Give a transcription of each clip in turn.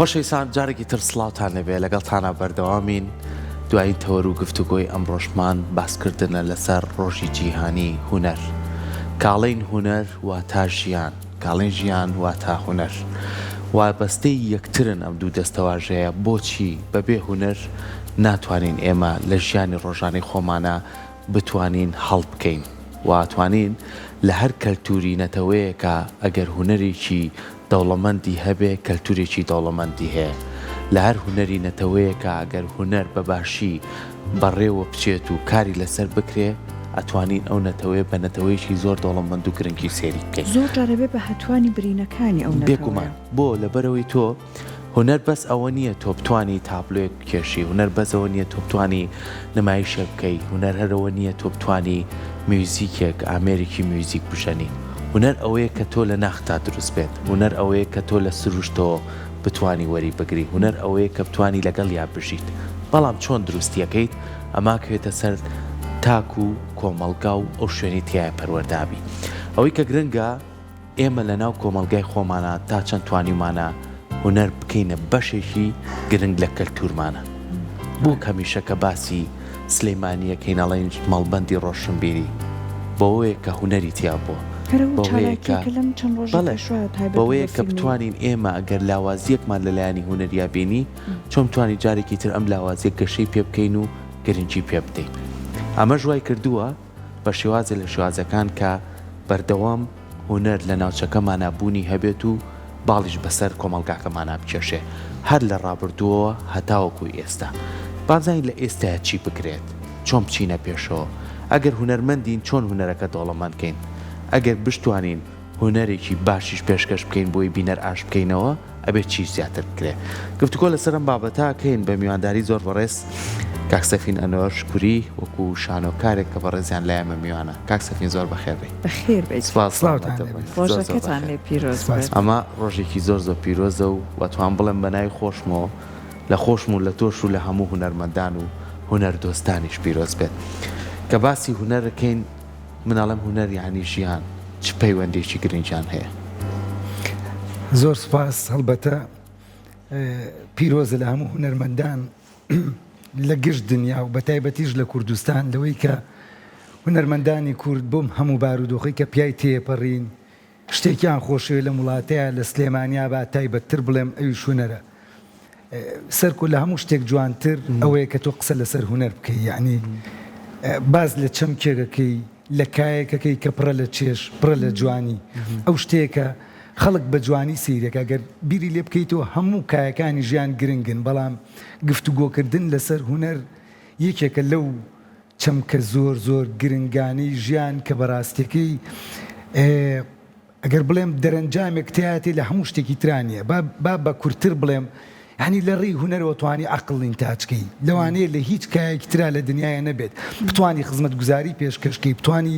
خۆشەویستان جارێکی تر سڵاوتان لەبێ لەگەڵتانە بەردەوامین دوایین تەوەر و گفتوگۆی ئەمڕۆژمان باسکردنە لەسەر ڕۆژی جیهانی هونەر. کاڵین هونەر واتە ژیان، کاڵین ژیان واتە هونەر. وابەستەی یەکترن ئەم دوو دەستەواژەیە. بۆچی بەبێ هونەر ناتوانین ئێمە لە ژیانی ڕۆژانەی خۆمانە بتوانین هەڵ بکەین، واتوانین لە هەر کەلتوری نەتەوەیەکە ئەگەر هونەرێکی دەوڵەمەندی هەبێ کەلتورێکی دەوڵەمەندی هەیە. لە هەر هونەری نەتەوەیەکە ئەگەر هونەر بەباشی بەڕێوە بچێت و کاری لەسەر بکرێ ئەتوانین ئەو نەتەوەی بە نەتەوەیەکی زۆر دەوڵەمەند و گرنگی سێری بکەین. زۆر جارەبێ بە هەتوانی برینەکانی ئەو بێگومان بۆ لەبەرەوەی تۆ هونەر بەس ئەوە نییە تۆ بتوانی تابلۆیەک بکێشی، هونەر بەس ئەوە نییە تۆ بتوانی نمایشە بکەی، هونەر هەرەوە نییە تۆ بتوانی میوزیکێک ئامێرێکی میوزیک بژەنی. هونەر ئەوەیە کە تۆ لە ناختا دروست بێت، هونەر ئەوەیە کە تۆ لە سروشتەوە بتوانی وەری بگری، هونەر ئەوەیە کە بتوانی لەگەڵ یا بژیت. بەڵام چۆن دروستیەکەیت ئەما کەوێتە سەر تاک و کۆمەڵگا و ئەو شوێنی تایە پەروەردابی. ئەوەی کە گرنگە ئێمە لە ناو کۆمەلگای خۆمانە تا چەند توانیمانە هونەر بکەینە بەشێکی گرنگ لە کەلتورمانە. بوو کەمیشەکە باسی سلەیمانیەکەین ئەڵێن مەڵبەندی ڕۆشنبیری بەوەیە کە هونەری تیا بووە، بەوەیە کە بتوانین ئێمە ئەگەر لاوازیەکمان لەلایەنی هونەریا بینی چۆن بتوانین جارێکی تر ئەم لاوازیە گەشەی پێ بکەین و گرنگی پێ بدەین. ئەمە ژوای کردووە بە شێوازە لە شێوازەکان کە بەردەوام هونەر لە ناوچەکەمانە بوونی هەبێت و باڵیش بەسەر کۆمەڵگاکەمانە بکێشێ، هەر لە ڕابردووەوە هەتاوەکوی ئێستا. بازانین لە ئێستاە چی بکرێت، چۆن بچینە پێشەوە. ئەگەر هونەرمەندین چۆن هونەرەکە دەوڵەمەندکەین، ئەگەر بشتوانین هونەرێکی باشیش پێشکەش بکەین بۆی بینەر ئاش بکەینەوە ئەبێت چی زیاتر بکرێ. گفتوگۆ لەسەر ئەم بابەتاکەین بە میوانداری زۆر بەڕێز کاک سەفین ئەنوەر شکوری وەکو شانۆکارێک کە بەڕێزیان لایەمە میوانە. کاک سەفین زۆر بەخێربێ. بەخێر بیت. ڕۆژەکەتان لێ پیرۆز بێت. ئەمە ڕۆژێکی زۆر زۆر پیرۆزە و وەتوان بڵێم بەناوی خۆشمەوە لە خۆشم و لە تۆش و لە هەموو هونەرمەندان و هونەر دۆستانیش پیرۆز بێت. کە باسی هونەرەکەین مناڵم هونەر یعنی ژیان چ پەیوەندێکی گرنگیان هەیە؟ زۆر سپاس. هەڵبەتە پیرۆزە لە هەموو هونەرمەندان لە گشت دنیا و بە تایبەتیش لە کوردستان لەوەی کە هونەرمەندانی کورد بۆم هەموو بارودۆخی کە پیای تێپەڕین شتێکیان خۆشەوێ لە وڵاتەیە لە سلێمانیا با تایبەتتر بڵێم ئەوی هونەرە. سەرکو لە هەموو شتێک جوانتر ئەوەیە کە تۆ قسە لەسەر هونەر بکەی، یعنی باز لە چەمکێگەکەی لە کایەکەکەی کە پڕە لە چێش پڕە لە جوانی ئەو شتێکە خەڵک بە جوانی سیرێکە گەر بیری لێ بکەیتەوە هەموو کایەکانی ژیان گرنگن، بەڵام گفتوگۆکردن لەسەر هونەر یەکێکە لەو چەمکە زۆر زۆر گرنگانی ژیان کە بەڕاستیەکەی ئەگەر بڵێم دەرەنجامێک تایەتی لە هەموو شتێکی ترانیە با بە کورتتر بڵێم ینی لە ڕێی هونەرەوە توانی عقڵین تاچکەی لەوانەیە لە هیچ کایەکی ترا لە دنیاە نەبێت، بتوانی خزمەت گوزاری پێشکەشکەی، بتوانی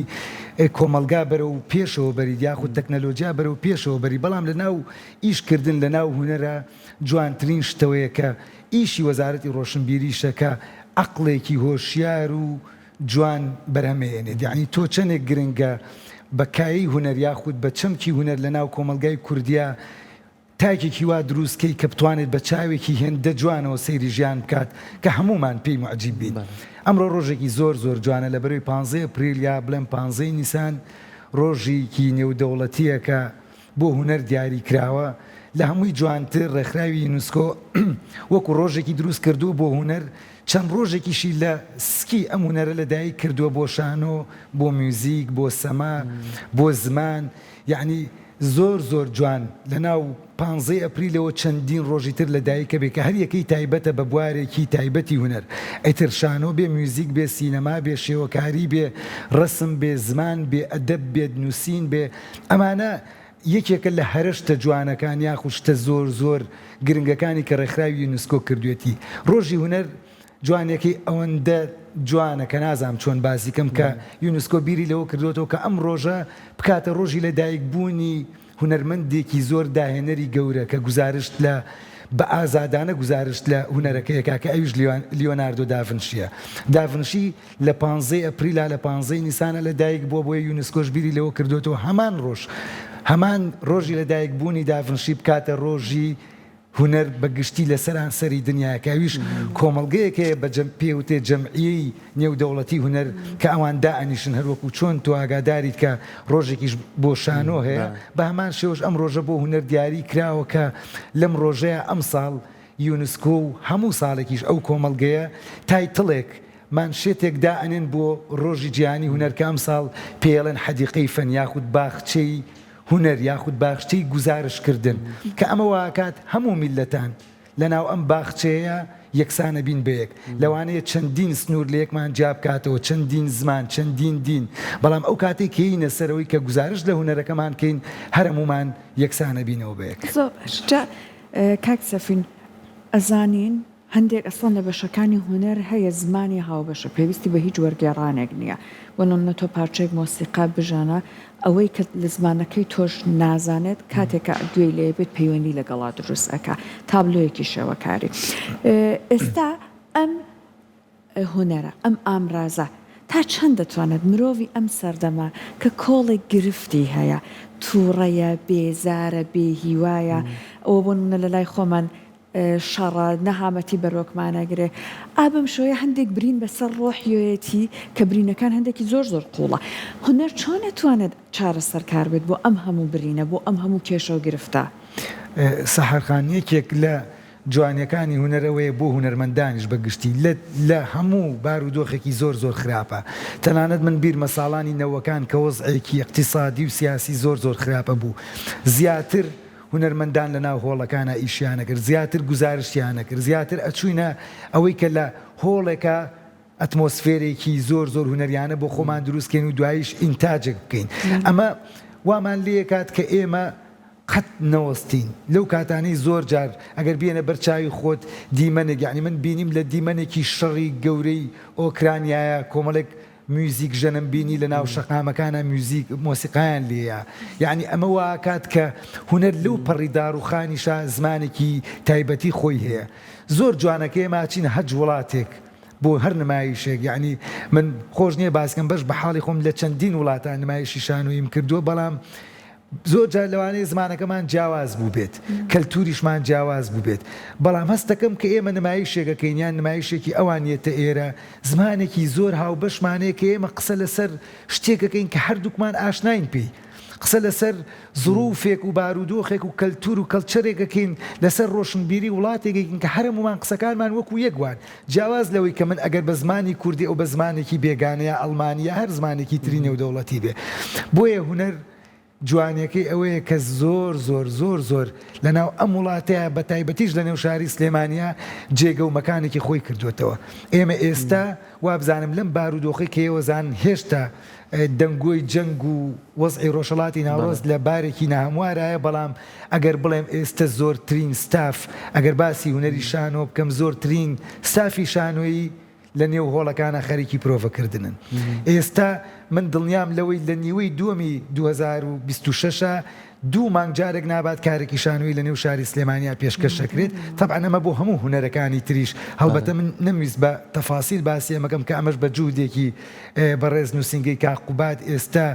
کۆمەلگا بەرە و پێشەوە بەری یاخود تەکنەلۆجیا بەرە و پێشەوە بەری، بەڵام لە ناو ئیشکردن لە ناو هونەرە جوانترین شتەوەیە کە ئیشی وەزارەتی ڕۆشنبیریشەکە عقلێکی هۆشیار و جوان بەرهەمێنێت. یعنی تۆ چەندێک گرنگە بە کایی هونەر یاخود بە چەمکی هونەر لە ناو کۆمەلگای کوردیا تاکێکی وا دروستکەی کە بتوانێت بە چاوێکی هێندە جوانەوە سەیری ژیان بکات کە هەمومان پێی معجیب بین. ئەمڕۆ ڕۆژێکی زۆر زۆر جوانە لە بەروی 15 ئەپریل یا بڵێم 15 نیسان ڕۆژێکی نێودەوڵەتیە کە بۆ هونەر دیاری کراوە لە هەمووی جوانتر ڕێکخراوی یونسکۆ وەکو ڕۆژێکی دروست کردو بۆ هونەر چەند ڕۆژێکیشی لە سکی ئەم هونەرە لەدایک کردووە بۆ شانۆ، بۆ میوزیک، بۆ سەما، بۆ زمان. یعنی زۆر زۆر جوان لە ناو 15 ئەپریلەوە چەندین ڕۆژی تر لەدایکە بێ کە هەر یەکەی تایبەتە بە بوارێکی تایبەتی هونەر، ئەیتر شانۆ بێ، میوزیک بێ، سینەما بێ، شێوەکاری بێ، ڕسم بێ، زمان بێ، ئەدەب بێت، نووسین بێ. ئەمانە یەکێکە لە هەرشتە جوانەکان یاخود شتە زۆر زۆر گرنگەکانی کە ڕێکخراوی یونسکۆ کردوێتی. ڕۆژی هونەر جوانێکی ئەوەندە جوانە کە نازام چۆن باسی کەم کە یونسکۆ بیری لەوە کردوێتەوە کە ئەم ڕۆژە بکاتە ڕۆژی لەدایکبوونی هونەرمەندێکی زۆر داهێنەری گەورە کە گزارشت لە بە ئازادانە گزارشت لە هونەرەکەیەکە کە ئەویش لیۆناردۆ داڤنشیە. داڤنشی لە 15 ئەپریلا لە 15 نیسانە لەدایک بۆ بۆیە یونسکۆش بیری لەوە کردوێتەوە هەمان ڕۆژ هەمان ڕۆژی لەدایکبوونی داڤنشی بکاتە ڕۆژی هوەر بەگشتی لە سەرانسەری دنیاکەویش کۆمەڵگەیەکەیە بە پێوتێ جەمعیەی نێودەوڵەتی هوەر کە ئەوان دائنیشن هەروەکو چۆن تو ئاگاداریت کە ڕۆژێکیش بۆ شانۆ هەیە بە هەمان شێوەش ئەم ڕۆژە بۆ هوەر دیاری کراوە کە لەم ڕۆژەیە ئەم ساڵ یونسکۆ و هەموو ساڵێکیش ئەو کۆمەڵگەیە تایتڵێک مانشێتێک دائنێن بۆ ڕۆژی جیهانی هوەرکە ئەم ساڵ پێڵێن حەدیقەی فەن یاخود باخچەی هوەر یاخود باخچەی گزارشکردن کە ئەمە واکات هەموو میلەتان لەناو ئەم باخچەیە یەکسانە بین بەیەک لەوانەیە چەندین سنوور لە یەکمان جا بکاتەوە چەندین زمان چەندین دین بەڵام ئەو کاتێک کەینە سەرەوەی کە گزارش لە هوەرەکەمان کەین هەرمومان یەکسانە بینەوە بەیەک کاک سەفین ئەزانین هەندێک ئەسڵان لە بەشەکانی هوەر هەیە زمانی هاوبەشە پێویستی بە هیچ وەرگێڕانێک نییە وەنۆ تۆ پارچێک مۆسیقا بژانە ئەوەی کە لە زمانەکەی تۆش نازانێت کاتێکە دوێی لێ بێت پەیوەندی لەگەڵا دروست ئەکا تابلۆیەکی شێوەکاری ئێستا ئەم هوەرە ئەم ئامرازە تا چەند دەتوانێت مرۆڤی ئەم سەردەما کە کۆڵێک گرفتی هەیە تووڕەیە بێزارە بێهیوایە ئەوە بۆ نمونە لە لای خۆمان شەڕە نەهامەتی بەرۆکمانەگرێ ئابم شۆیە هەندێک برین بەسەر ڕۆحیەتی کە برینەکان هەندێکی زۆر زۆر قوڵە هوەر چۆن نەتوانێت چارەسەرکار بێت بۆ ئەم هەموو برینە بۆ ئەم هەموو کێشە و گرفتە سەحەرخانیەکێک لە جوانیەکانی هوەرەوەیە بۆ هوەرمەندانیش بەگشتی لە هەموو بارودۆخێکی زۆر زۆر خراپە تەنانەت من بیر مەساڵانی نەوەکان کە وەزعێکی اقتصادی و سیاسی زۆر زۆر خراپە بوو زیاتر هوەرمەندان لە ناو هۆڵەکانە ئیشیانە کرد زیاتر گزارشیانە کرد زیاتر ئەچوینە ئەوەی کە لە هۆڵێکە ئەتمۆسفێرێکی زۆر زۆر هوەریانە بۆ خۆمان دروستکەین و دواییش ئینتاجێک بکەین ئەمە وامان لێ کات کە ئێمە قەت نەوەستین لەو کاتانەی زۆر جار ئەگەر بێنە بەرچاوی خۆت دیمەنێک یعنی من بینیم لە دیمەنێکی شەڕی گەورەی ئۆکرانیایە کۆمەڵێک میوزیک ژەنم بینی لە ناو شەقامەکانە میوزیک مۆسیقایان لێیە یعنی ئەمە واکات کە هوەر لەو پەڕیدار و خانیشە زمانێکی تایبەتی خۆی هەیە زۆر جوانەکەی ماچینە هەج وڵاتێک بۆ هەر نمایشێک یعنی من خۆش نییە باسکەم بەش بە حاڵی خۆم لە چەندین وڵاتان نمایشی شانۆیم کردووە بەڵام زۆر جار لەوانەیە زمانەکەمان جیاواز بوو بێت کەلتوریشمان جیاواز بوو بێت بەڵام هەستەکەم کە ئێمە نمایشێکەکەین یان نمایشێکی ئەوانیەتە ئێرە زمانێکی زۆر هاوبەشمانەیە کە ئێمە قسە لەسەر شتێکەکەین کە هەردووکمان ئاشناین پێی قسە لەسەر زروفێک و بارودۆخێک و کەلتور و کەلچەرێکەکەین لەسەر ڕۆشنبیری وڵاتێکێکین کە هەرمومان قسەکانمان وەکو یەکوان جیاواز لەوەی کە من ئەگەر بە زمانی کوردی ئەو بە زمانێکی بێگانەیە ئەڵمانیا هەر زمانێکی تری نێودەوڵەتی بێ بۆیە هوەر جوانیەکەی ئەوەیە کە زۆر زۆر زۆر زۆر لەناو ئەم وڵاتەیە بە تایبەتیش لە نێو شاری سلێمانیا جێگە و مەکانێکی خۆی کردوێتەوە ئێمە ئێستا وابزانم لەم بارودۆخی کە ئێوەزان هێشتا دەنگۆی جەنگ و وەزعی ڕۆژهەڵاتی ناوەڕاست لە بارێکی ناهەموارایە بەڵام ئەگەر بڵێم ئێستا زۆرترین ستاف ئەگەر باسی هوەری شانۆ بکەم زۆرترین ستافی شانۆیی لە نێو هۆڵەکانە خەریکی پرۆڤەکردنن ئێستا من دڵنیام لەوەی لە نیوەی دووەمی 2026 دوو مانگجارێک نابات کارێکی شانۆیی لە نێو شاری سلێمانیا پێشکەشەکرێت طبعا ئەمە بۆ هەموو هوەرەکانی تریش هەڵبەتە من نەمویست بە تەفاسیل باسی ئەمەکەم کە ئەمەش بە جوودێکی بەڕێز نووسنگەی کاقوبات ئێستا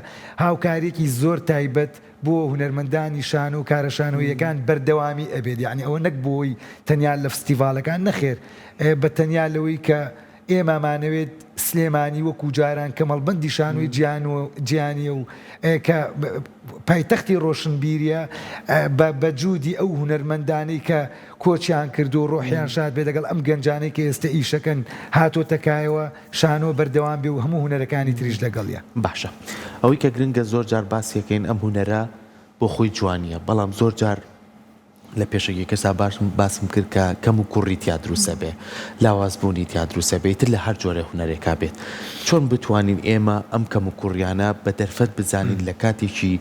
هاوکارێکی زۆر تایبەت بۆ هوەرمەندانی شانۆ و کارە شانۆیەکان بەردەوامی ئەبێت یعنی ئەوە نەک بۆی تەنیا لە فستیڤالەکان نەخێر بە تەنیا لەوەی کە ئێمەمانەوێت سلێمانی وەکو جاران کە مەڵبەندی شانۆی گیانیە و کە پایتەختی ڕۆشنبیریە بە جوودی ئەو هوەرمەندانەی کە کۆچیان کردو و ڕۆحیان شاد بێ لەگەڵ ئەم گەنجانەی کە ئێستا ئیشەکەن هاتۆتەکایەوە شانۆ بەردەوام بێ و هەموو هوەرەکانی تریش لەگەڵیە باشە ئەوەی کە گرنگە زۆر جار باسیەکەین ئەم هوەرە بۆ خۆی جوانیە بەڵام زۆر جار لە پێشەکی کەسا باسم کرد کە کەم و کوڕی تیا دروسە بێ لاوازبوونی تیا دروسە بێتتر لە هەر جۆرە هوەرێکا بێت چۆن بتوانین ئێمە ئەم کەم و کوڕیانە بە دەرفەت بزانین لە کاتێکی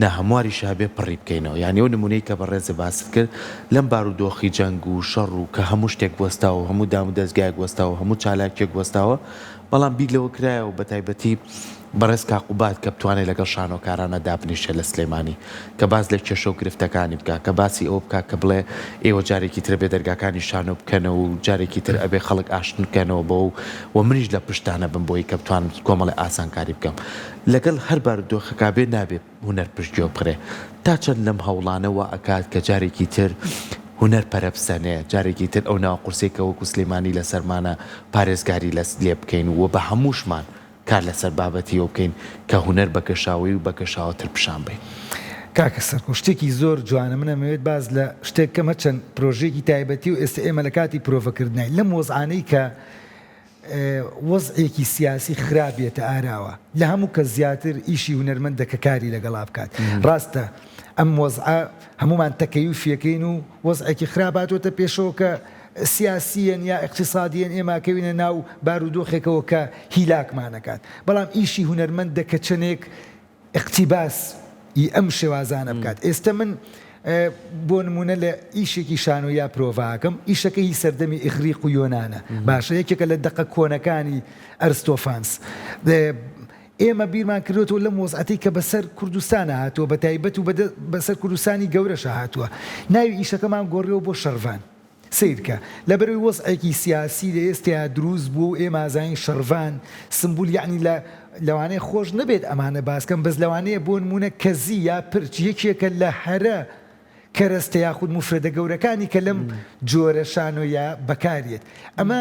ناهەمواری شابێ پڕی بکەینەوە یعنی ئەو نمونەی کە بەڕێزە باست کرد لەم بارودۆخی جەنگ و شەڕ و کە هەموو شتێک وەستاوە هەموو دام و دەستگایەک وەستاوە هەموو چالاکێک وەستاوە بەڵام بیر لەوە کرایەوە بە تایبەتی بەڕێز کاقوبات کە بتوانێت لەگەڵ شانۆکارانە دابنیشە لە سلێمانی کە باز لە کێشە و گرفتەکانی بکە کە باسی ئەو بکە کە بڵێ ئێوە جارێکی تر بێ دەرگاکانی شانۆ بکەنەوە و جارێکی تر ئەبێ خەڵک ئاشتن بکەنەوە بۆ و منیش لە پشتانە بم بۆی کە بتوان کۆمەڵی ئاسانکاری بکەم لەگەڵ هەر بارودۆخەکە بێ نابێت هوەر پشتگوێ بخرێ تا چەند لەم هەوڵانەوە ئەکات کە جارێکی تر هوەر پەرەپسەنەیە جارێکی تر ئەو ناوقورسێکە وەکو سلێمانی لە سەرمانە پارێزگاری لێ بکەین و بە هەمووشمان کار لەسەر بابەتیەوە بکەین کە هوەر بەکەشاوی و بەکەشاوەتر پیشان بێ. کاکە سەرکۆ شتێکی زۆر جوانە منەمەوێت باز لە شتێککەمە چەند پرۆژێکی تایبەتی و ئێستا ئێمە لە کاتی پرۆڤەکردنای لەم وەزعانەی کە وەزعێکی سیاسی خراپێتە ئاراوە لە هەموو کە زیاتر ئیشی هونەرمەندە کە کاری لەگەڵا بکات ڕاستە ئەم وەزعە هەمومان تەکەیوفیەکەین و وەزعێکی خراپاتۆتە پێشەوە کە سیاسیەن یا اقتصادیەن ئێماکەوینە ناو بارودۆخێکەوە کە هیلاکمانەکات بەڵام ئیشی هونەرمەندە کە چنێک اقتیباس ئەم شێوازانە بکات. ئێستا من بۆ نمونە لە ئیشێکی شانۆیا پرۆڤاکەم ئیشەکەی سەردەمی ئیغریق و یۆنانە باشە یەکێکە لە دەقە کۆنەکانی ئەرستۆفانس. ئێمە بیرمان کردوەوە لەم وەزعەتی کە بەسەر کوردستانە هاتووە بە تایبەت و بەسەر کوردستانی گەورەشە هاتووە ناوی ئیشەکەمان گۆڕیەوە بۆ شەڕڤان سیرکە لەبەروی وەزعێکی سیاسی لە ئێستا دروست بوو ئێمە زانین شەڕڤان سمبول یعنی لەوانەیە خۆش نەبێت ئەمانە باسکەم بەس لەوانەیە بۆ نمونە کەزی یا پرچ یەکێکە لە هەرە کەرەستە یاخود مفرەدە گەورەکانی کە لەم جۆرە شانۆیە بەکارێت ئەمە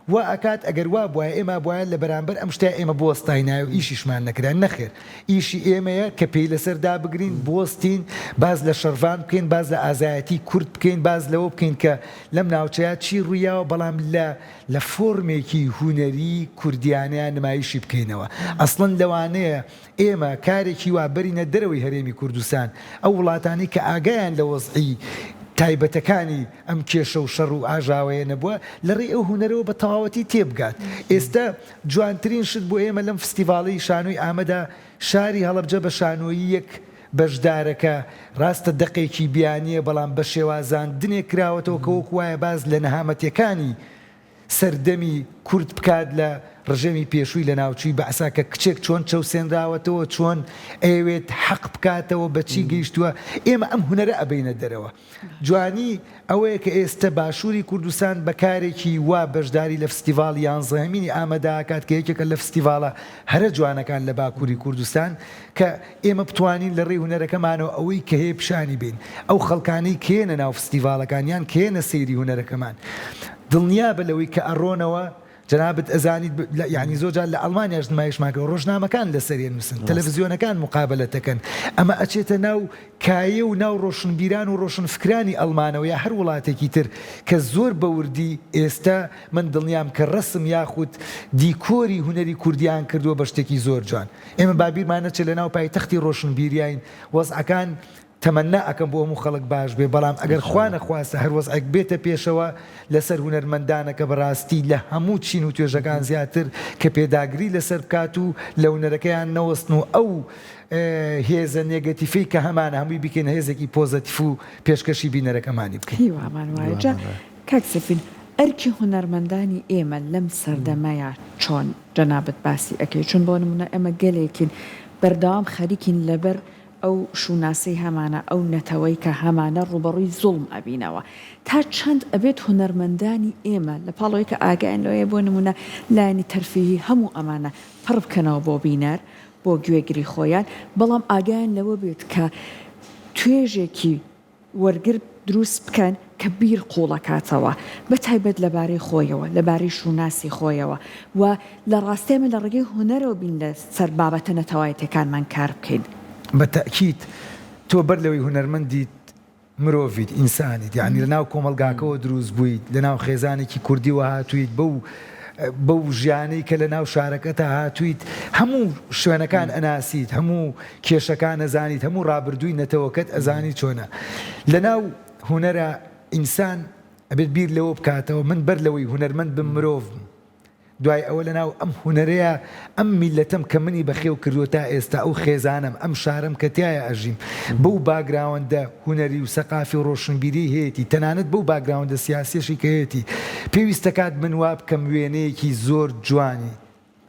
وا ئەکات ئەگەر وا بواە ئێمە بواە لە بەرامبەر ئەم شتای ئێمە بۆستای نایە و ئیشیشمان نەکران نەخێر ئیشی ئێمەیە کە پێی لەسەردا بگرین بۆستین باز لە شەڕڤان بکەین باز لە ئازایەتی کورد بکەین باز لەوە بکەین کە لەم ناوچەیە چی ڕوویاوە بەڵام لە فۆرمێکی هونەری کوردیانیان نمایشی بکەینەوە ئەسڵەن لەوانەیە ئێمە کارێکی وا بەرینە دەرەوەی هەرێمی کوردستان ئەو وڵاتانی کە ئاگایان لە وەزعی تایبەتەکانی ئەم کێشە و شەڕ و ئاژاوەیە نەبووە لەڕێی ئەو هونەرەوە بە تەواوەتی تێبگات. ئێستا جوانترین شت بۆ ئێمە لەم فستیڤاڵی شانۆی ئامەدا شاری هەڵەبجە بە شانۆیی یەک بەشدارەکە ڕاستە دەقێکی بیانیە بەڵام بە شێوازان دنێک کراوەتەوە کە وەک وایە باز لە نەهامەتیەکانی سەردەمی کورد بکات لە ڕژێمی پێشووی لە ناوچووی بەعسا کە کچێک چۆن چەوسێنراوەتەوە چۆن ئەوێت حەق بکاتەوە بەچی گەیشتووە ئێمە ئەم هونەرە ئەبینە دەرەوە. جوانی ئەوەیە کە ئێستا باشووری کوردستان بەکارێکی وا بەشداری لە فستیڤاڵ 11مینی ئامادەکات کە یەکێکە لە فستیڤاڵە هەرە جوانەکان لە باکووری کوردستان کە ئێمە بتوانین لە ڕێی هونەرەکەمانەوە ئەوەی کە هەیە پیشانی بین ئەو خەڵکانەی کێنە ناو فستیڤاڵەکانیان کێنە سەیری هونەرەکەمان دڵنیا بە لەوەی کە ئەڕۆنەوە جنابت ئەزانیت یعنی زۆرجار لە ئەڵمانیاش نمایشماکە ڕۆژنامەکان لەسەریان نووسن تەلەڤیزیۆنەکان مقابلەتەکەن ئەمە ئەچێتە ناو کایە و ناو ڕۆشنبیران و ڕۆشنفکرانی ئەڵمانەوە یا هەر وڵاتێکی تر کە زۆر بەوردی ئێستا من دڵنیام کە ڕسم یاخود دیکۆری هونەری کوردیان کردووە بە شتێکی زۆر جوان. ئێمە بابیرمان نەچێت لە ناو پایتەختی ڕۆشنبیریین وەزعەکان تەمەنا ئەەکەم بۆ هەموو خەڵک باش بێ بەڵام ئەگەر خوا نەخواستە هەر وەزعێک بێتە پێشەوە لەسەر هونەرمەندانەکە بەڕاستی لە هەموو چین و توێژەکان زیاتر کە پێداگری لەسەر بکات و لە هونەرەکەیان نەوەستن و ئەو هێزە نێگەتیفەی کە هەمانە هەمووی بکەین هێزێکی پۆزەتیف و پێشکەشی بینەرەکەمانی بکەین. هیوامان وایە کاک سەفین ئەرکی هونەرمەندانی ئێمە لەم سەردەمەیە چۆن جەنابەت باسی ئەەکەی چون بۆ نمونە ئێمە گەلێکین بەردەوام خەریکین لەبەر ئەو شوناسی هەمانە ئەو نەتەوەی کە هەمانە ڕوبەڕووی زوڵم ئەبینەوە تا چەند ئەبێت هونەرمەندانی ئێمە لە پاڵەوەی کە ئاگایان لەوەیە بۆ نمونە لایەنی تەرفیهی هەموو ئەمانە پڕ بکەنەوە بۆ بینەر بۆ گوێگری خۆیان بەڵام ئاگایان لەوە بێت کە توێژێکی وەرگرت دروست بکەن کە بیر قوڵەکاتەوە بە تایبەت لەبارەی خۆیەوە لەبارەی شوناسی خۆیەوە و لە ڕاستێمە لە ڕێگەی هونەرەوە بین لە سەر بابەتە نەتەوایەتەکانمان کار بکەین. بەتەکیید تۆ بەر لەوەی هونەرمەندیت مرۆڤیت ئینسانیت یعنی لە ناو کۆمەلگاکەوە دروست بوویت لە ناو خێزانێکی کوردی و هاتوویت بەو ژیانەی کە لە ناو شارەکەتە هاتوویت هەموو شوێنەکان ئەناسیت هەموو کێشەکان ئەزانیت هەموو ڕابردووی نەتەوەکەت ئەزانی چۆنە لە ناو هونەرە ئینسان ئەبێت بیر لەوە بکاتەوە من بەر لەوەی هونەرمەند بم مرۆڤ دوای ئەوە لە ناو ئەم هونەرەیە ئەم میلەتەم کە منی بەخێو کردووە تا ئێستا ئەو خێزانم ئەم شارم کە تایە ئەژیم بەو باگراوەندە هونەری و سەقافی و ڕۆشنبیری هەیەی تەنانەت بەو باگراوەندە سیاسیەشی کە هەیەی پێویستە کات من وا بکەم وێنەیەکی زۆر جوانی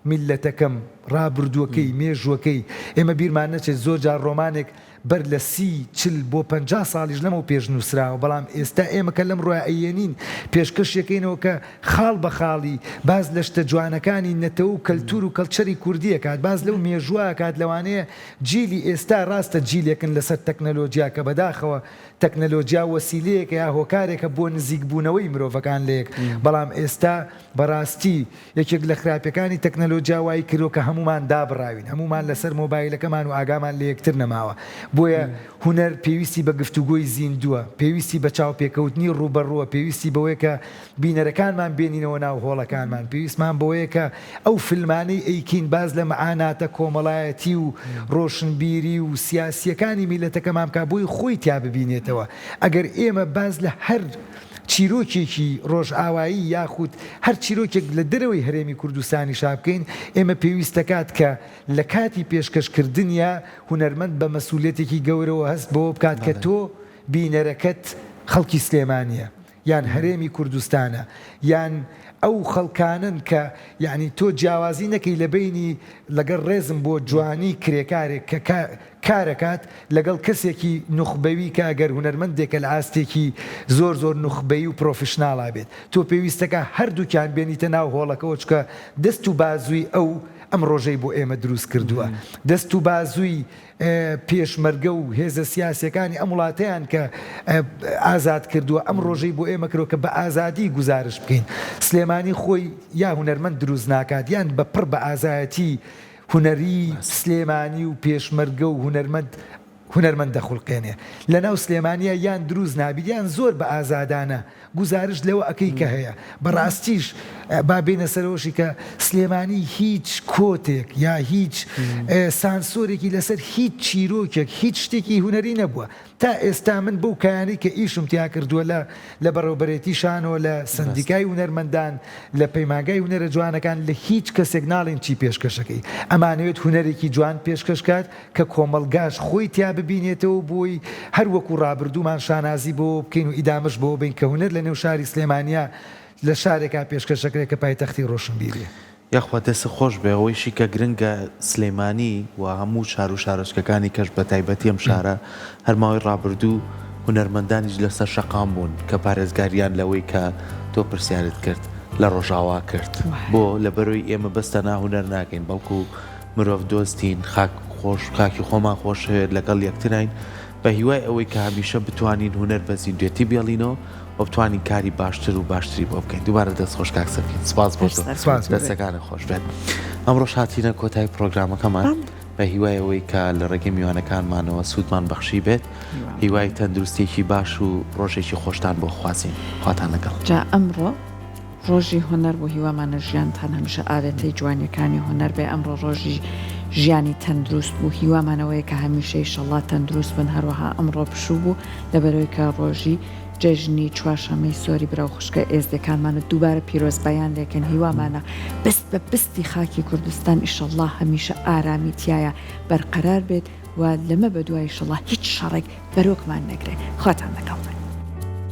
میلەتەکەم ڕابردووەکەی مێژوەکەی ئێمە بیرمان نەچێت زۆر جار ڕۆمانێک بەر لە 40 بۆ 50 ساڵیش لەمە پێش نووسراوە بەڵام ئێستا ئێمە کە لەم ڕۆیە ئەیێنین پێشکەشەکەینەوە کە خاڵ بە خاڵی باز لە شتە جوانەکانی نەتەوە و کەلتور و کەلچەری کوردیە کات باز لەو مێژووە کات لەوانەیە جیلی ئێستا ڕاستە جیلێکن لەسەر تەکنەلۆجیا کە بەداخەوە تەکنەلۆجیا وەسیلەیەکە یا هۆکارێکە بۆ نزیک بوونەوەی مرۆڤەکان لێک بەڵام ئێستا بەڕاستی یەکێک لە خراپەکانی تەکنەلۆجیا وای کردو کە هەمومان دابڕاوین هەمومان لەسەر مۆبایلەکەمان و ئاگامان لە یەکتر نەماوە بۆیە هوەر پێویستی بە گفتوگۆی زیندووە پێویستی بە چاوپێکەوتنی ڕوبەڕووە پێویستی بەوەیە کە بینەرەکانمان بێنینەوە ناو هۆڵەکانمان پێویستمان بەوەیە کە ئەو فیلمانەی ئەیکین باز لە مەعاناتە کۆمەڵایەتی و ڕۆشنبیری و سیاسیەکانی میلەتەکەمان کا بۆی خۆی تیا ببینێتەوە ئەگەر ئێمە باز لە هەر چیرۆکێکی ڕۆژئاوایی یاخود هەر چیرۆکێک لە دەرەوەی هەرێمی کوردستانی شابکەین ئێمە پێویستەکات کە لە کاتی پێشکەشکردنیە هونەرمەند بە مەسئولێتێکی گەورەوە هەست بۆ بکات کە تۆ بینەرەکەت خەڵکی سلێمانیە یان هەرێمی کوردستانە یان ئەو خەڵکانن کە یعنی تۆ جیاوازی نەکەی لە بینی لەگەڵ ڕێزم بۆ جوانی کرێکارێک کە کارەکات لەگەڵ کەسێکی نوخبەوی کە ئەگەر هونەرمەندێکە لە ئاستێکی زۆر زۆر نوخبەی و پرۆفشناڵا بێت تۆ پێویستەکە هەردووکیان بێنیتە ناو هۆڵەکەەوە چکە دەست و بازووی ئەم ڕۆژەی بۆ ئێمە دروست کردووە دەست و بازووی پێشمەرگە و هێزە سیاسەکانی ئەم وڵاتیان کە ئازاد کردووە ئەم ڕۆژەی بۆ ئێمە کردەوە کە بە ئازادی گزارش بکەین سلێمانی خۆی یا هونەرمەند دروست ناکات یان بەپڕ بە ئازایەتی هونەری سلێمانی و پێشمەرگە و هونەرمەند دەخڵقێنێ لە ناو سلێمانیە یان دروست نابیت یان زۆر بە ئازادانە گزارش لەوە ئەەکەی کە هەیە بەڕاستیش با بینە سەرۆشی کە سلێمانی هیچ کۆتێک یا هیچ سانسۆرێکی لەسەر هیچ چیرۆکێک هیچ شتێکی هونەری نەبووە تا ئێستا من بەو کایانی کە ئیشم تیا کردووە لە بەڕێوەبەرێتیشانەوە لە سندیکای هونەرمەندان لە پەیمانگای هونەرە جوانەکان لە هیچ کەسێک ناڵێن چی پێشکەشەکەی ئەمانەوێت هونەرێکی جوان پێشکەشکات کە کۆمەلگاش خۆی تیا ببینێتەوە بۆی هەر وەکو ڕابردوومان شانازی بۆ بکەین و ئیدامش بۆ بین کە هونەر لە نێو شاری سلێمانیا لە شارێکا پێشکەشەکرێت کە پایتەختی ڕۆشنبیریە یاخوا دەست خۆش بێ ئەوەیشی کە گرنگە سلێمانی و هەموو شار و شارۆچکەکانی کەش بە تایبەتی ئەم شارە هەرماوەی ڕابردوو هونەرمەندانیش لەسەر شەقام بوون کە پارێزگاریان لەوەی کە تۆ پرسیارت کرد لە ڕۆژاوا کرد بۆ لە بەرۆی ئێمە بەستە ناهونەر ناکەین بەڵکو مرۆڤ دۆستین خاکی خۆمان خۆش لەگەڵ یەکترین بە هیوای ئەوەی کە هەمیشە بتوانین هونەر بە زیندوێتی بێڵینەوە و بتوانین کاری باشتر و باشتری بۆ بکەین دووبارە دەست خۆش کاک سەفین سپاس بۆ دەستەکانە خۆش بێت ئەمڕۆ هاتینە کۆتایی پرۆگرامەکەمان بە هیوای ئەوەی کە لە ڕێگەی میوانەکانمانەوە سوودمان بەخشی بێت هیوای تەندروستێکی باش و ڕۆژێکی خۆشتان بۆ خوازیین خواتان لەگەڵ جا ئەمڕۆ ڕۆژی هۆنەر بۆ هیوامانە ژیانتان هەمیشە ئاوێتەی جوانیەکانی هۆنەر بێ ئەمڕۆ ڕۆژی ژیانی تەندروست بوو هیوامانەوەی کە هەمیشەی شەڵا تەندروست بن هەروەها ئەمڕۆ پشوو بوو لەبەرەوەی کە ڕۆژی جەژنی چوارشەمەی سۆری برا و خوشکە ئێزدەکانمانە دووبارە پیرۆزبایان دەکەن هیوامانە بست بە پستی خاکی کوردستان ئیشەڵڵا هەمیشە ئارامی تایە بەرقەرار بێت و لەمە بە دوای شەڵا هیچ شەڕێک بەرۆکمان نەگرێت خواتان لەگەڵ بن.